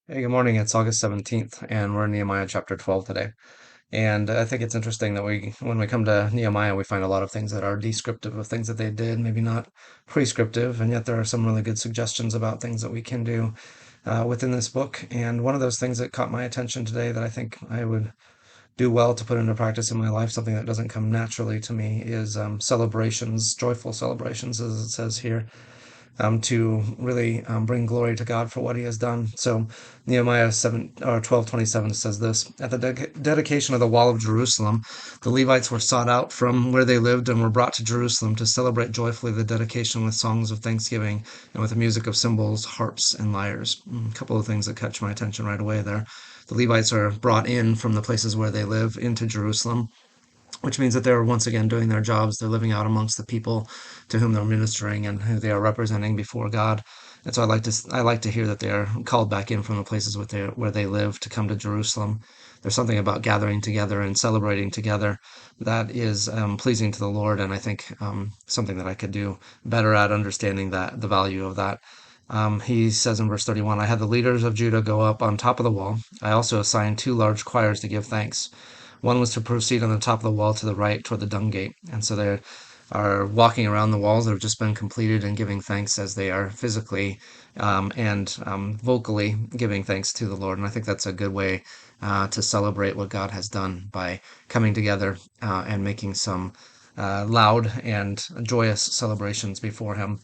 Hey, good morning. It's August 17th, and we're in Nehemiah chapter 12 today. And I think it's interesting that when we come to Nehemiah, we find a lot of things that are descriptive of things that they did, maybe not prescriptive, and yet there are some really good suggestions about things that we can do within this book. And one of those things that caught my attention today that I think I would do well to put into practice in my life, something that doesn't come naturally to me, is celebrations, joyful celebrations, as it says here, to really bring glory to God for what He has done. So Nehemiah 12:27 says this: At the dedication of the wall of Jerusalem, the Levites were sought out from where they lived and were brought to Jerusalem to celebrate joyfully the dedication with songs of thanksgiving and with the music of cymbals, harps, and lyres. A couple of things that catch my attention right away there. The Levites are brought in from the places where they live into Jerusalem, which means that they're once again doing their jobs. They're living out amongst the people to whom they're ministering and who they are representing before God. And so I like to hear that they're called back in from the places where they live to come to Jerusalem. There's something about gathering together and celebrating together that is pleasing to the Lord, and I think something that I could do better at understanding that the value of that. He says in verse 31, I had the leaders of Judah go up on top of the wall. I also assigned two large choirs to give thanks. One was to proceed on the top of the wall to the right toward the dung gate. And so they are walking around the walls that have just been completed and giving thanks as they are physically and vocally giving thanks to the Lord. And I think that's a good way to celebrate what God has done by coming together and making some loud and joyous celebrations before Him.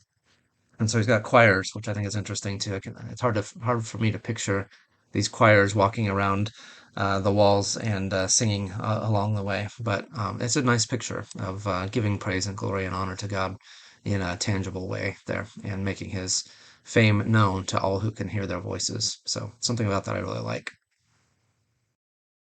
And so he's got choirs, which I think is interesting too. It's hard for me to picture these choirs walking around the walls and singing along the way, but it's a nice picture of giving praise and glory and honor to God in a tangible way there, and making His fame known to all who can hear their voices. So something about that I really like.